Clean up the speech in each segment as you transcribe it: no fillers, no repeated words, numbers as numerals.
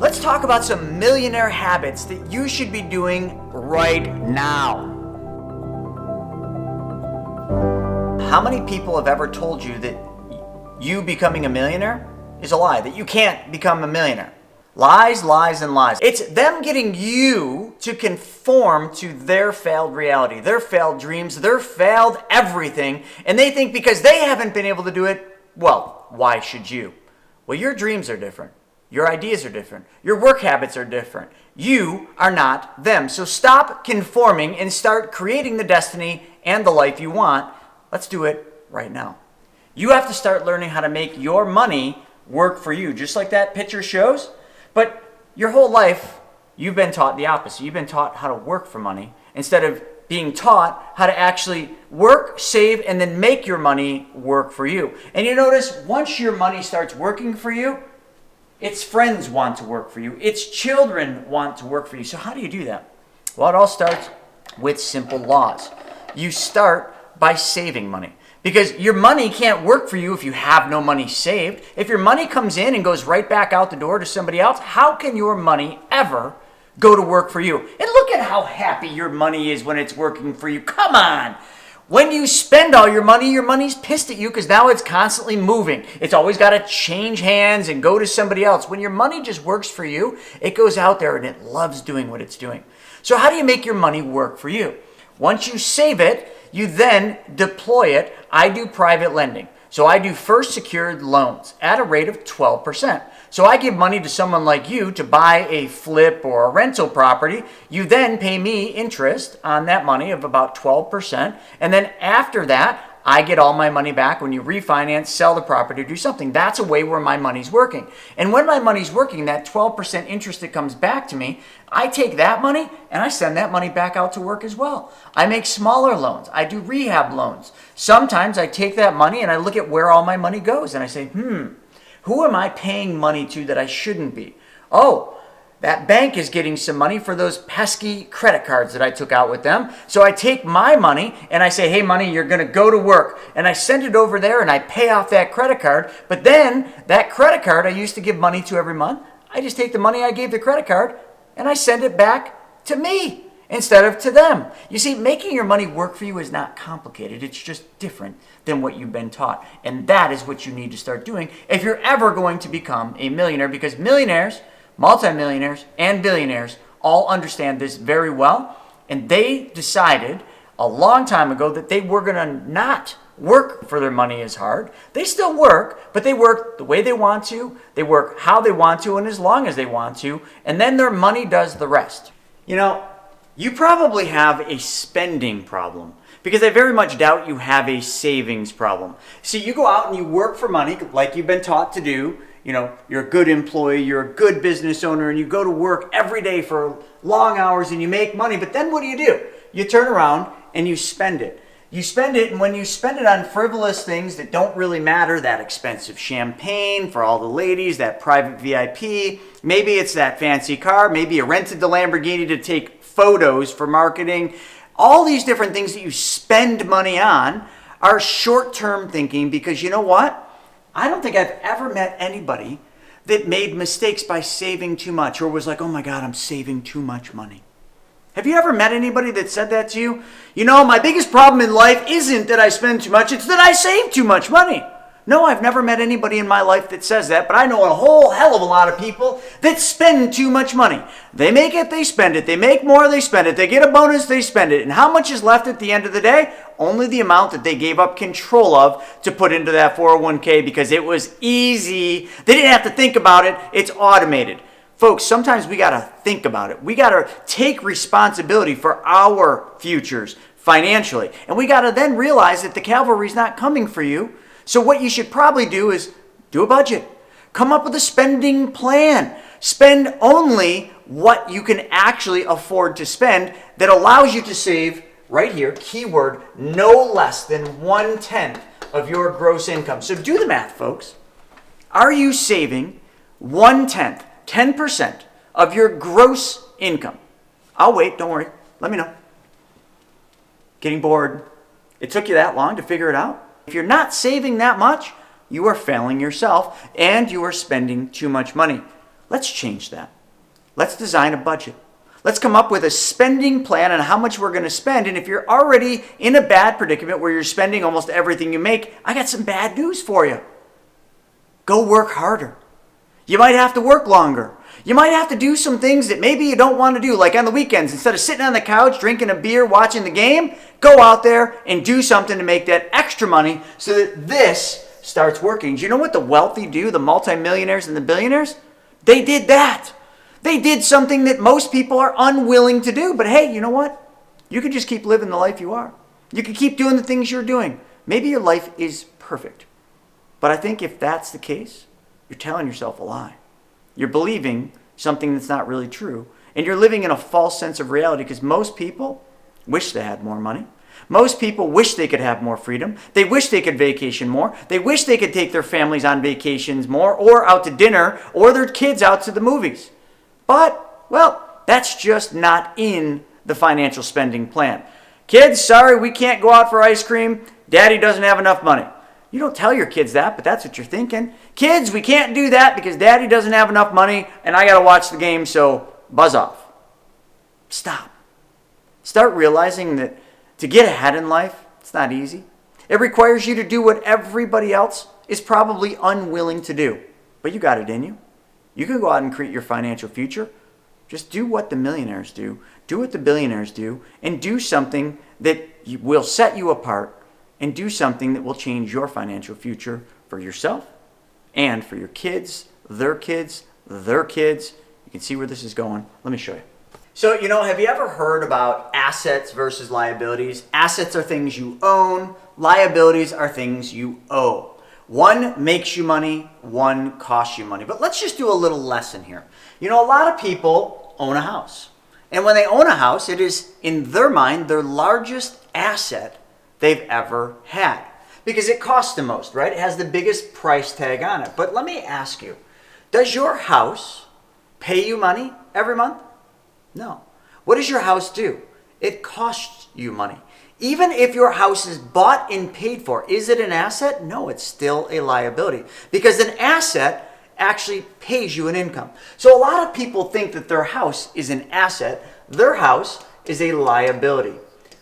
Let's talk about some millionaire habits that you should be doing right now. How many people have ever told you that you becoming a millionaire is a lie, that you can't become a millionaire? Lies, lies, and lies. It's them getting you to conform to their failed reality, their failed dreams, their failed everything, and they think because they haven't been able to do it, well, why should you? Well, your dreams are different. Your ideas are different. Your work habits are different. You are not them. So stop conforming and start creating the destiny and the life you want. Let's do it right now. You have to start learning how to make your money work for you, just like that picture shows. But your whole life, you've been taught the opposite. You've been taught how to work for money instead of being taught how to actually work, save, and then make your money work for you. And you notice once your money starts working for you, its friends want to work for you. Its children want to work for you. So how do you do that? Well, it all starts with simple laws. You start by saving money. Because your money can't work for you if you have no money saved. If your money comes in and goes right back out the door to somebody else, how can your money ever go to work for you? And look at how happy your money is when it's working for you. Come on. When you spend all your money's pissed at you because now it's constantly moving. It's always got to change hands and go to somebody else. When your money just works for you, it goes out there and it loves doing what it's doing. So how do you make your money work for you? Once you save it, you then deploy it. I do private lending. So I do first secured loans at a rate of 12%. So I give money to someone like you to buy a flip or a rental property. You then pay me interest on that money of about 12%. And then after that, I get all my money back when you refinance, sell the property, do something. That's a way where my money's working. And when my money's working, that 12% interest that comes back to me, I take that money and I send that money back out to work as well. I make smaller loans. I do rehab loans. Sometimes I take that money and I look at where all my money goes and I say, who am I paying money to that I shouldn't be? Oh, that bank is getting some money for those pesky credit cards that I took out with them. So I take my money and I say, hey, money, you're going to go to work. And I send it over there and I pay off that credit card. But then that credit card I used to give money to every month, I just take the money I gave the credit card and I send it back to me instead of to them. You see, making your money work for you is not complicated. It's just different than what you've been taught. And that is what you need to start doing if you're ever going to become a millionaire, because millionaires, multimillionaires, and billionaires all understand this very well. And they decided a long time ago that they were going to not work for their money as hard. They still work, but they work the way they want to. They work how they want to and as long as they want to. And then their money does the rest. You know, you probably have a spending problem, because I very much doubt you have a savings problem. See, you go out and you work for money like you've been taught to do. You know, you're a good employee, you're a good business owner, and you go to work every day for long hours and you make money. But then what do? You turn around and you spend it. You spend it, and when you spend it on frivolous things that don't really matter, that expensive champagne for all the ladies, that private VIP, maybe it's that fancy car, maybe you rented the Lamborghini to take photos for marketing. All these different things that you spend money on are short-term thinking, because you know what? I don't think I've ever met anybody that made mistakes by saving too much or was like, oh my God, I'm saving too much money. Have you ever met anybody that said that to you? You know, my biggest problem in life isn't that I spend too much, it's that I save too much money. No, I've never met anybody in my life that says that, but I know a whole hell of a lot of people that spend too much money. They make it, they spend it. They make more, they spend it. They get a bonus, they spend it. And how much is left at the end of the day? Only the amount that they gave up control of to put into that 401k, because it was easy. They didn't have to think about it. It's automated. Folks, sometimes we got to think about it. We got to take responsibility for our futures financially. And we got to then realize that the cavalry's not coming for you. So what you should probably do is do a budget. Come up with a spending plan. Spend only what you can actually afford to spend that allows you to save, right here, keyword, no less than 1/10 of your gross income. So do the math, folks. Are you saving 1/10, 10% of your gross income? I'll wait, don't worry. Let me know. Getting bored? It took you that long to figure it out? If you're not saving that much, you are failing yourself and you are spending too much money. Let's change that. Let's design a budget. Let's come up with a spending plan on how much we're going to spend. And if you're already in a bad predicament where you're spending almost everything you make, I got some bad news for you. Go work harder. You might have to work longer. You might have to do some things that maybe you don't want to do, like on the weekends. Instead of sitting on the couch, drinking a beer, watching the game, go out there and do something to make that extra money so that this starts working. Do you know what the wealthy do, the multimillionaires and the billionaires? They did that. They did something that most people are unwilling to do. But hey, you know what? You could just keep living the life you are. You could keep doing the things you're doing. Maybe your life is perfect. But I think if that's the case, you're telling yourself a lie. You're believing something that's not really true. And you're living in a false sense of reality because most people wish they had more money. Most people wish they could have more freedom. They wish they could vacation more. They wish they could take their families on vacations more or out to dinner or their kids out to the movies. But, well, that's just not in the financial spending plan. Kids, sorry, we can't go out for ice cream. Daddy doesn't have enough money. You don't tell your kids that, but that's what you're thinking. Kids, we can't do that because Daddy doesn't have enough money and I got to watch the game, so buzz off. Stop. Start realizing that to get ahead in life, it's not easy. It requires you to do what everybody else is probably unwilling to do. But you got it in you. You can go out and create your financial future. Just do what the millionaires do. Do what the billionaires do. And do something that will set you apart. And do something that will change your financial future for yourself and for your kids, their kids, their kids. You can see where this is going. Let me show you. So, have you ever heard about assets versus liabilities? Assets are things you own. Liabilities are things you owe. One makes you money, one costs you money. But let's just do a little lesson here. A lot of people own a house. And when they own a house, it is, in their mind, their largest asset they've ever had. Because it costs the most, right? It has the biggest price tag on it. But let me ask you, does your house pay you money every month? No. What does your house do? It costs you money. Even if your house is bought and paid for, is it an asset? No, it's still a liability. Because an asset actually pays you an income. So a lot of people think that their house is an asset. Their house is a liability.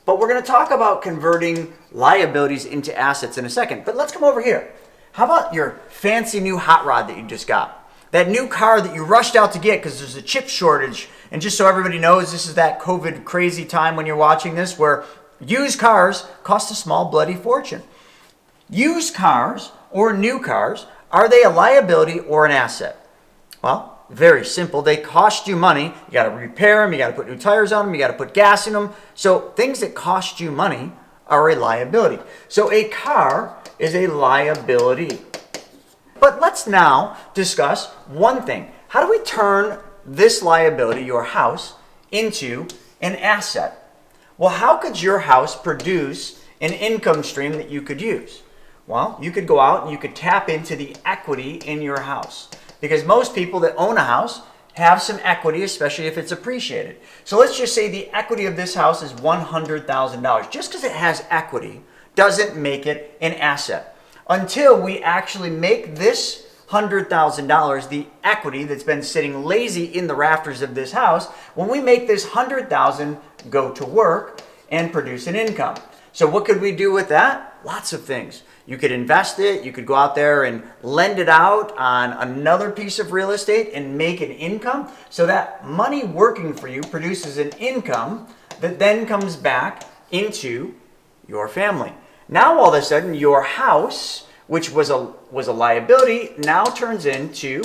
But we're going to talk about converting liabilities into assets in a second. But let's come over here. How about your fancy new hot rod that you just got? That new car that you rushed out to get because there's a chip shortage. And just so everybody knows, this is that COVID crazy time when you're watching this where used cars cost a small bloody fortune. Used cars or new cars, are they a liability or an asset? Well, very simple. They cost you money. You got to repair them. You got to put new tires on them. You got to put gas in them. So things that cost you money are a liability. So a car is a liability. But let's now discuss one thing. How do we turn this liability, your house, into an asset? Well, how could your house produce an income stream that you could use? Well, you could go out and you could tap into the equity in your house. Because most people that own a house have some equity, especially if it's appreciated. So let's just say the equity of this house is $100,000. Just because it has equity doesn't make it an asset. Until we actually make this $100,000 the equity that's been sitting lazy in the rafters of this house, when we make this $100,000 go to work and produce an income. So what could we do with that? Lots of things. You could invest it. You could go out there and lend it out on another piece of real estate and make an income. So that money working for you produces an income that then comes back into your family. Now all of a sudden your house, which was a liability, now turns into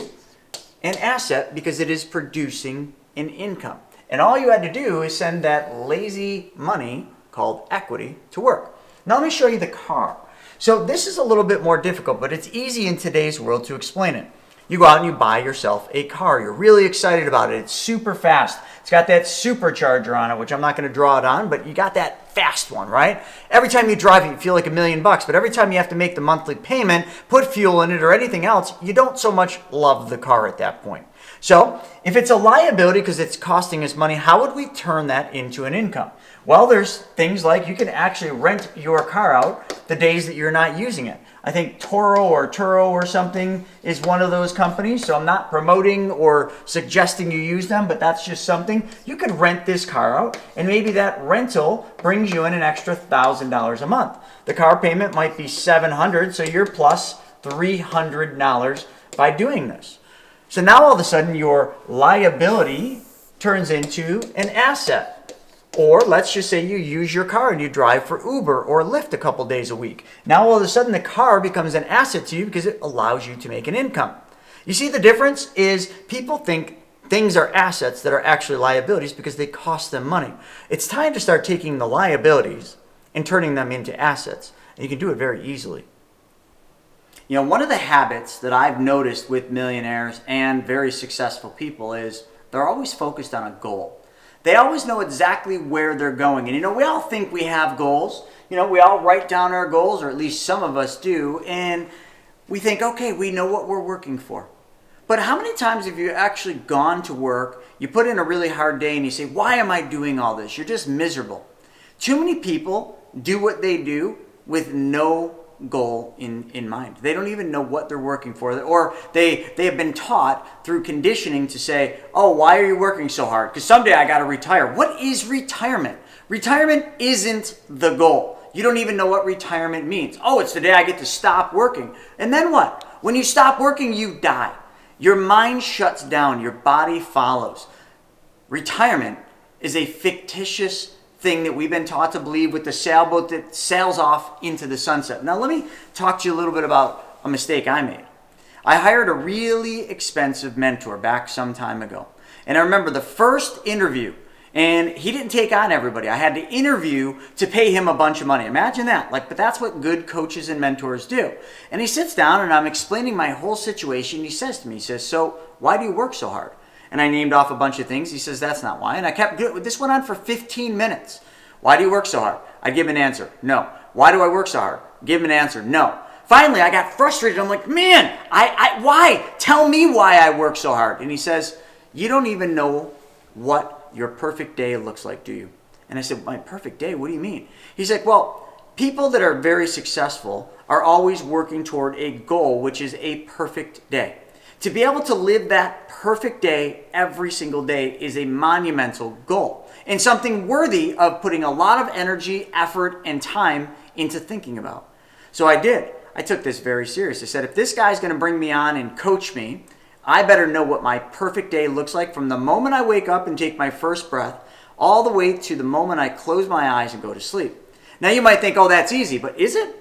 an asset because it is producing an income. And all you had to do is send that lazy money called equity to work. Now let me show you the car. So this is a little bit more difficult, but it's easy in today's world to explain it. You go out and you buy yourself a car. You're really excited about it. It's super fast. It's got that supercharger on it, which I'm not going to draw it on, but you got that fast one, right? Every time you drive it, you feel like $1 million, but every time you have to make the monthly payment, put fuel in it or anything else, you don't so much love the car at that point. So if it's a liability because it's costing us money, how would we turn that into an income? Well, there's things like you can actually rent your car out the days that you're not using it. I think Turo or something is one of those companies. So I'm not promoting or suggesting you use them, but that's just something. You could rent this car out, and maybe that rental brings you in an extra $1,000 a month. The car payment might be $700, so you're plus $300 by doing this. So now all of a sudden your liability turns into an asset. Or let's just say you use your car and you drive for Uber or Lyft a couple days a week. Now all of a sudden the car becomes an asset to you because it allows you to make an income. You see the difference is people think things are assets that are actually liabilities because they cost them money. It's time to start taking the liabilities and turning them into assets. And you can do it very easily. You know, one of the habits that I've noticed with millionaires and very successful people is they're always focused on a goal. They always know exactly where they're going. And you know, we all think we have goals. You know, we all write down our goals, or at least some of us do, and we think, okay, we know what we're working for. But how many times have you actually gone to work, you put in a really hard day, and you say, why am I doing all this? You're just miserable. Too many people do what they do with no goal in mind. They don't even know what they're working for, or they have been taught through conditioning to say, oh, why are you working so hard? Because someday I got to retire. What is retirement? Retirement isn't the goal. You don't even know what retirement means. Oh, it's the day I get to stop working. And then what? When you stop working, you die. Your mind shuts down. Your body follows. Retirement is a fictitious thing that we've been taught to believe with the sailboat that sails off into the sunset. Now let me talk to you a little bit about a mistake I made. I hired a really expensive mentor back some time ago. And I remember the first interview, and he didn't take on everybody. I had to interview to pay him a bunch of money. Imagine that. But that's what good coaches and mentors do. And he sits down and I'm explaining my whole situation. He says to me, so why do you work so hard? And I named off a bunch of things. He says, that's not why. And I kept doing it. This went on for 15 minutes. Why do you work so hard? I give him an answer. No. Why do I work so hard? Give him an answer. No. Finally, I got frustrated. I'm like, man, why? Tell me why I work so hard. And he says, you don't even know what your perfect day looks like, do you? And I said, my perfect day? What do you mean? He's like, well, people that are very successful are always working toward a goal, which is a perfect day. To be able to live that perfect day every single day is a monumental goal and something worthy of putting a lot of energy, effort, and time into thinking about. So I did. I took this very serious. I said, if this guy's going to bring me on and coach me, I better know what my perfect day looks like from the moment I wake up and take my first breath all the way to the moment I close my eyes and go to sleep. Now you might think, oh, that's easy, but is it?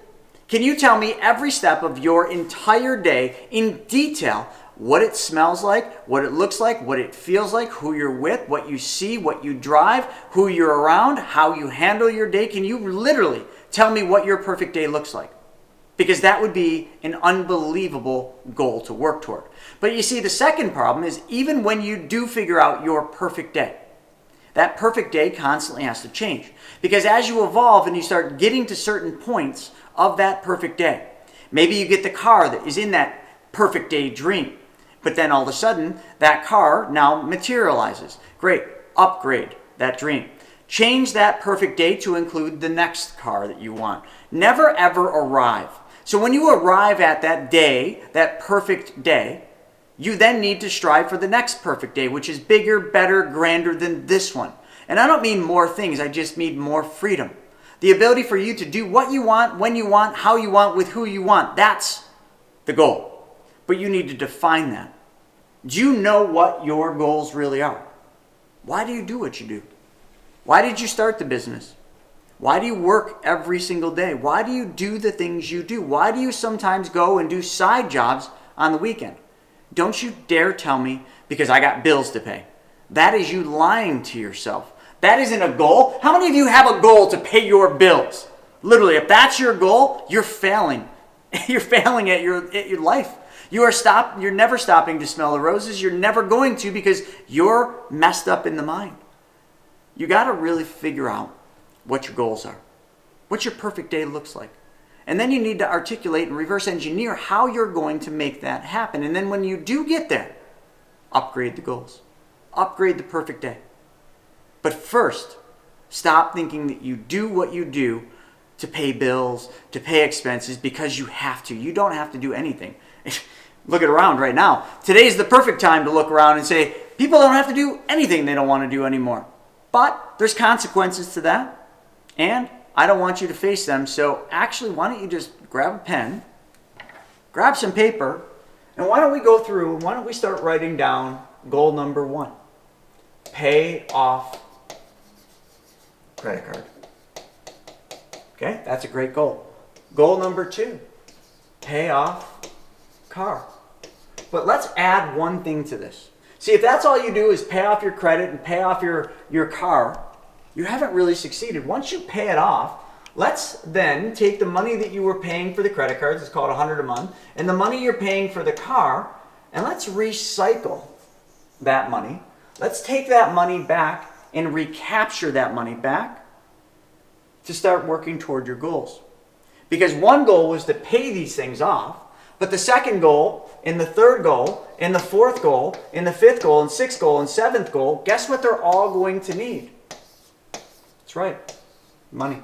Can you tell me every step of your entire day in detail? What it smells like, what it looks like, what it feels like, who you're with, what you see, what you drive, who you're around, how you handle your day. Can you literally tell me what your perfect day looks like? Because that would be an unbelievable goal to work toward. But you see, the second problem is even when you do figure out your perfect day, that perfect day constantly has to change. Because as you evolve and you start getting to certain points of that perfect day, maybe you get the car that is in that perfect day dream. But then all of a sudden, that car now materializes. Great, upgrade that dream. Change that perfect day to include the next car that you want. Never ever arrive. So when you arrive at that day, that perfect day, you then need to strive for the next perfect day, which is bigger, better, grander than this one. And I don't mean more things, I just mean more freedom. The ability for you to do what you want, when you want, how you want, with who you want. That's the goal. But you need to define that. Do you know what your goals really are? Why do you do what you do? Why did you start the business? Why do you work every single day? Why do you do the things you do? Why do you sometimes go and do side jobs on the weekend? Don't you dare tell me because I got bills to pay. That is you lying to yourself. That isn't a goal. How many of you have a goal to pay your bills? Literally, if that's your goal, you're failing. You're failing at your life. You're never stopping to smell the roses. You're never going to because you're messed up in the mind. You got to really figure out what your goals are, what your perfect day looks like. And then you need to articulate and reverse engineer how you're going to make that happen. And then when you do get there, upgrade the goals, upgrade the perfect day. But first, stop thinking that you do what you do to pay bills, to pay expenses because you have to. You don't have to do anything. Look around right now. Today's the perfect time to look around and say, people don't have to do anything they don't want to do anymore. But there's consequences to that, and I don't want you to face them. So actually, why don't you just grab a pen, grab some paper, and why don't we go through and why don't we start writing down goal number 1? Pay off credit card. Okay, that's a great goal. Goal number 2, pay off car. But let's add one thing to this. See, if that's all you do is pay off your credit and pay off your car, you haven't really succeeded. Once you pay it off, let's then take the money that you were paying for the credit cards, it's called $100 a month, and the money you're paying for the car, and let's recycle that money. Let's take that money back and recapture that money back to start working toward your goals. Because one goal was to pay these things off, but the second goal, and the third goal, and the fourth goal, and the fifth goal, and sixth goal, and seventh goal, guess what they're all going to need? That's right, money.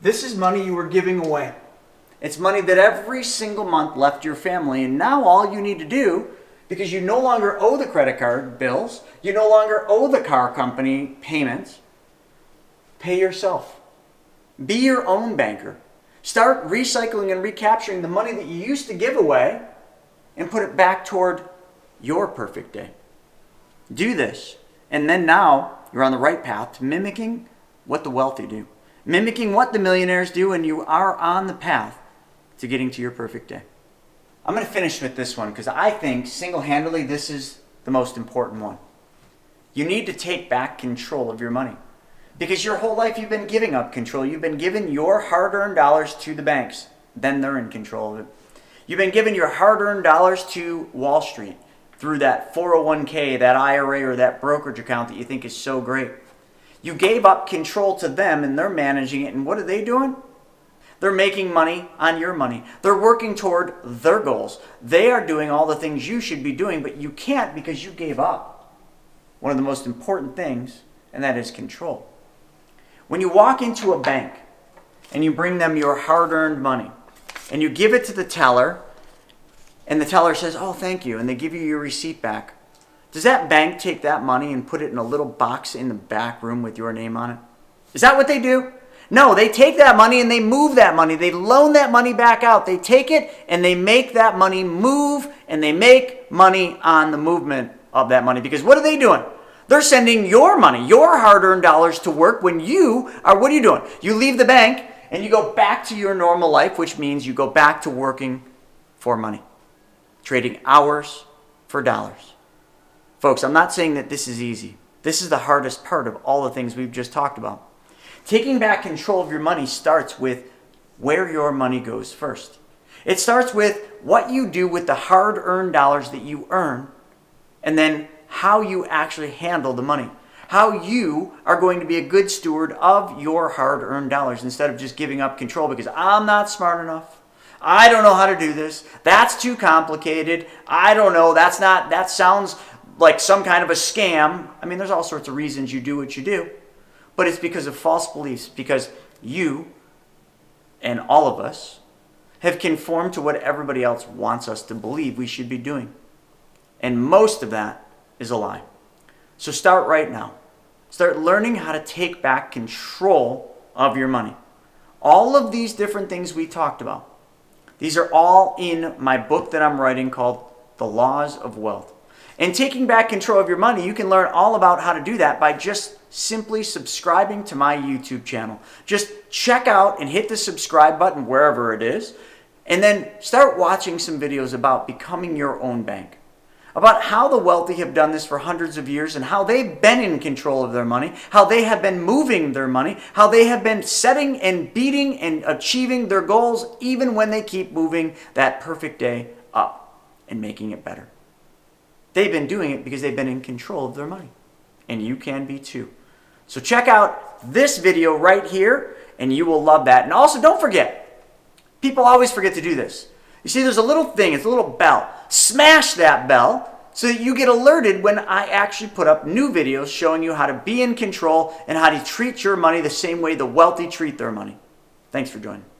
This is money you were giving away. It's money that every single month left your family, and now all you need to do, because you no longer owe the credit card bills, you no longer owe the car company payments, pay yourself. Be your own banker. Start recycling and recapturing the money that you used to give away and put it back toward your perfect day. Do this, and then now you're on the right path to mimicking what the wealthy do, mimicking what the millionaires do, and you are on the path to getting to your perfect day. I'm going to finish with this one because I think single-handedly this is the most important one. You need to take back control of your money. Because your whole life you've been giving up control. You've been giving your hard-earned dollars to the banks. Then they're in control of it. You've been giving your hard-earned dollars to Wall Street through that 401k, that IRA, or that brokerage account that you think is so great. You gave up control to them and they're managing it. And what are they doing? They're making money on your money. They're working toward their goals. They are doing all the things you should be doing, but you can't because you gave up one of the most important things, and that is control. When you walk into a bank and you bring them your hard-earned money and you give it to the teller and the teller says, "Oh, thank you," and they give you your receipt back, does that bank take that money and put it in a little box in the back room with your name on it? Is that what they do? No, they take that money and they move that money. They loan that money back out. They take it and they make that money move, and they make money on the movement of that money. Because what are they doing? They're sending your money, your hard-earned dollars to work when you are, what are you doing? You leave the bank and you go back to your normal life, which means you go back to working for money, trading hours for dollars. Folks, I'm not saying that this is easy. This is the hardest part of all the things we've just talked about. Taking back control of your money starts with where your money goes first. It starts with what you do with the hard-earned dollars that you earn, and then how you actually handle the money. How you are going to be a good steward of your hard-earned dollars instead of just giving up control because I'm not smart enough. I don't know how to do this. That's too complicated. I don't know. That sounds like some kind of a scam. I mean, there's all sorts of reasons you do what you do. But it's because of false beliefs, because you and all of us have conformed to what everybody else wants us to believe we should be doing. And most of that is a lie. So start right now. Start learning how to take back control of your money. All of these different things we talked about, these are all in my book that I'm writing called The Laws of Wealth. And taking back control of your money, you can learn all about how to do that by just simply subscribing to my YouTube channel. Just check out and hit the subscribe button wherever it is, and then start watching some videos about becoming your own bank, about how the wealthy have done this for hundreds of years and how they've been in control of their money, how they have been moving their money, how they have been setting and beating and achieving their goals even when they keep moving that perfect day up and making it better. They've been doing it because they've been in control of their money. And you can be too. So check out this video right here and you will love that. And also don't forget, people always forget to do this. You see, there's a little thing, it's a little bell. Smash that bell so that you get alerted when I actually put up new videos showing you how to be in control and how to treat your money the same way the wealthy treat their money. Thanks for joining.